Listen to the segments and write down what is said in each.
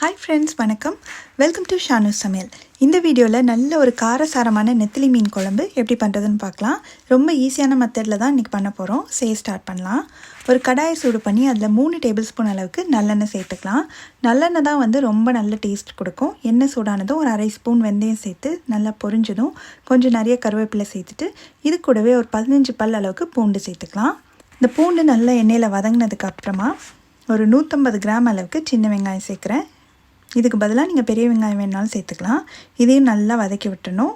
Hi friends, வணக்கம். Welcome to சமையல். இந்த வீடியோவில் நல்ல ஒரு காரசாரமான நெத்திலி மீன் குழம்பு எப்படி பண்ணுறதுன்னு பார்க்கலாம். ரொம்ப ஈஸியான மெத்தடில் தான் இன்றைக்கி பண்ண போகிறோம். ஸ்டார்ட் பண்ணலாம். ஒரு கடாயை சூடு பண்ணி அதில் 3 டேபிள் ஸ்பூன் அளவுக்கு நல்லெண்ணெய் சேர்த்துக்கலாம். நல்லெண்ணெய் தான் ரொம்ப நல்ல டேஸ்ட் கொடுக்கும். எண்ணெய் சூடானதும் ஒரு 1/2 ஸ்பூன் வெந்தயம் சேர்த்து நல்லா பொரிஞ்சதும் கொஞ்சம் நிறைய கருவேப்பிலை சேர்த்துட்டு இது கூடவே ஒரு 15 பல் அளவுக்கு பூண்டு சேர்த்துக்கலாம். இந்த பூண்டு நல்லா எண்ணெயில் வதங்கினதுக்கு அப்புறமா ஒரு 150 கிராம் அளவுக்கு சின்ன வெங்காயம் சேர்க்குறேன். இதுக்கு பதிலாக நீங்கள் பெரிய வெங்காயம் வேணாலும் சேர்த்துக்கலாம். இதையும் நல்லா வதக்கி விட்டுணும்.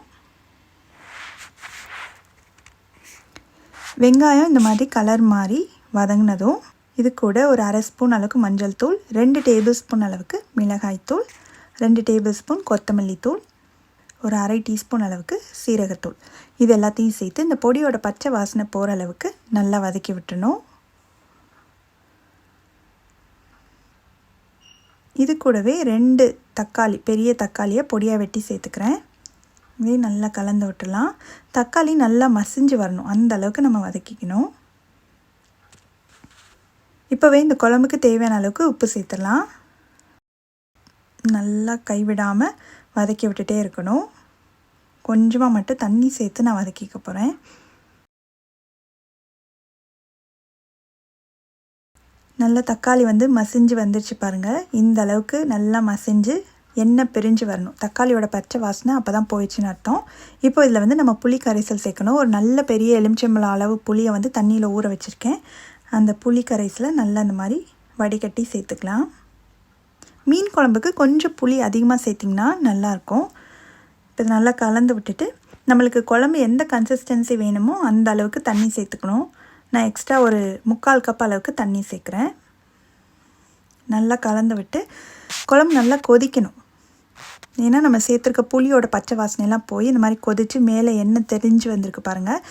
வெங்காயம் இந்த மாதிரி கலர் மாறி வதங்கினதும் இது கூட ஒரு 1/2 ஸ்பூன் அளவுக்கு மஞ்சள் தூள், 2 டேபிள் ஸ்பூன் அளவுக்கு மிளகாய் தூள், 2 டேபிள் ஸ்பூன் கொத்தமல்லி தூள், ஒரு 1/2 டீஸ்பூன் அளவுக்கு சீரகத்தூள், இது எல்லாத்தையும் சேர்த்து இந்த பொடியோட பச்சை வாசனை போகிற அளவுக்கு நல்லா வதக்கி விட்டுணும். இது கூடவே 2 தக்காளி, பெரிய தக்காளியை பொடியாக வெட்டி சேர்த்துக்கிறேன். இதே நல்லா கலந்து விட்டுலாம். தக்காளி நல்லா மசிஞ்சு வரணும், அந்த அளவுக்கு நம்ம வதக்கிக்கணும். இப்போவே இந்த குழம்புக்கு தேவையான அளவுக்கு உப்பு சேர்த்துடலாம். நல்லா கைவிடாமல் வதக்கி விட்டுட்டே இருக்கணும். கொஞ்சமாக மட்டும் தண்ணி சேர்த்து நான் வதக்கிக்க போகிறேன். நல்லா தக்காளி மசிஞ்சு வந்துருச்சு பாருங்கள். இந்த அளவுக்கு நல்லா மசிஞ்சு எண்ணெய் பிரிஞ்சு வரணும். தக்காளியோட பச்சை வாசனை அப்போ தான் போயிடுச்சுன்னு அர்த்தம். இப்போ இதில் நம்ம புளி கரைசல் சேர்க்கணும். ஒரு நல்ல பெரிய எலுமிச்சம்பழம் அளவு புளியை தண்ணியில் ஊற வச்சுருக்கேன். அந்த புளி கரைசலை நல்லா அந்த மாதிரி வடிகட்டி சேர்த்துக்கலாம். மீன் குழம்புக்கு கொஞ்சம் புளி அதிகமாக சேர்த்திங்கன்னா நல்லாயிருக்கும். இப்போ நல்லா கலந்து விட்டுட்டு நம்மளுக்கு குழம்பு எந்த கன்சிஸ்டன்சி வேணுமோ அந்த அளவுக்கு தண்ணி சேர்த்துக்கணும். நான் எக்ஸ்ட்ரா ஒரு 3/4 கப் அளவுக்கு தண்ணி சேர்க்குறேன். நல்லா கலந்து விட்டு குழம்பு நல்லா கொதிக்கணும். ஏன்னா நம்ம சேர்த்துருக்க புளியோட பச்சை வாசனையெல்லாம் போய் இந்த மாதிரி கொதித்து மேலே எண்ணெய் தெரிஞ்சு வந்திருக்கு பாருங்கள்.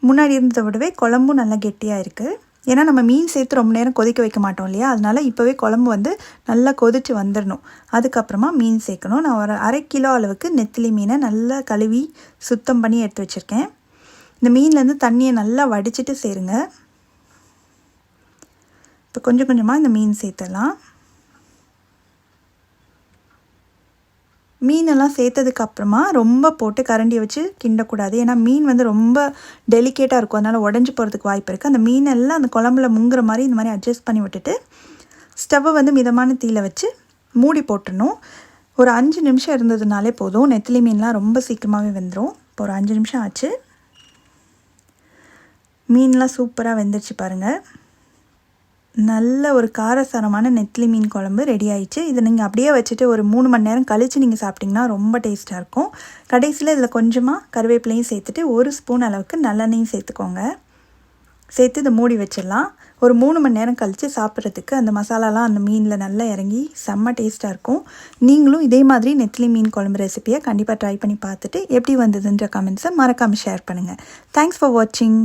முன்னாடி இருந்ததை விடவே குழம்பும் நல்லா கெட்டியாக இருக்குது. ஏன்னா நம்ம மீன் சேர்த்து ரொம்ப நேரம் கொதிக்க வைக்க மாட்டோம் இல்லையா, அதனால் இப்போவே குழம்பு நல்லா கொதித்து வந்துடணும். அதுக்கப்புறமா மீன் சேர்க்கணும். நான் ஒரு 1/2 கிலோ அளவுக்கு நெத்திலி மீனை நல்லா கழுவி சுத்தம் பண்ணி எடுத்து வச்சுருக்கேன். இந்த மீன்லேருந்து தண்ணியை நல்லா வடிச்சிட்டு சேருங்க. இப்போ கொஞ்சம் கொஞ்சமாக இந்த மீன் சேர்த்துடலாம். மீனெல்லாம் சேர்த்ததுக்கப்புறமா ரொம்ப போட்டு கரண்டியை வச்சு கிண்டக்கூடாது. ஏன்னா மீன் ரொம்ப டெலிகேட்டாக இருக்கும், அதனால் உடஞ்சி போகிறதுக்கு வாய்ப்பு இருக்குது. அந்த மீனெல்லாம் அந்த குழம்புல முங்குற மாதிரி இந்த மாதிரி அட்ஜஸ்ட் பண்ணி விட்டுட்டு ஸ்டவ்வை மிதமான தீயில் வச்சு மூடி போட்டுடணும். ஒரு 5 நிமிஷம் இருந்ததுனாலே போதும். நெத்திலி மீன்லாம் ரொம்ப சீக்கிரமாகவே வெந்துடும். இப்போ ஒரு 5 நிமிஷம் ஆச்சு. மீன்லாம் சூப்பராக வெந்துருச்சு பாருங்கள். நல்ல ஒரு காரசாரமான நெத்திலி மீன் குழம்பு ரெடி ஆயிடுச்சு. இதை நீங்கள் அப்படியே வச்சுட்டு ஒரு 3 மணி நேரம் கழித்து நீங்கள் சாப்பிட்டிங்கன்னா ரொம்ப டேஸ்ட்டாக இருக்கும். கடைசியில் இதில் கொஞ்சமாக கருவேப்பிலையும் சேர்த்துட்டு 1 ஸ்பூன் அளவுக்கு நல்லெண்ணையும் சேர்த்துக்கோங்க. சேர்த்து இதை மூடி வச்சிடலாம். ஒரு 3 மணி நேரம் கழித்து சாப்பிட்றதுக்கு அந்த மசாலாலாம் அந்த மீனில் நல்லா இறங்கி செம்ம டேஸ்ட்டாக இருக்கும். நீங்களும் இதே மாதிரி நெத்திலி மீன் குழம்பு ரெசிபியை கண்டிப்பாக ட்ரை பண்ணி பார்த்துட்டு எப்படி வந்ததுன்ற கமெண்ட்ஸை மறக்காமல் ஷேர் பண்ணுங்கள். தேங்க்ஸ் ஃபார் வாட்சிங்.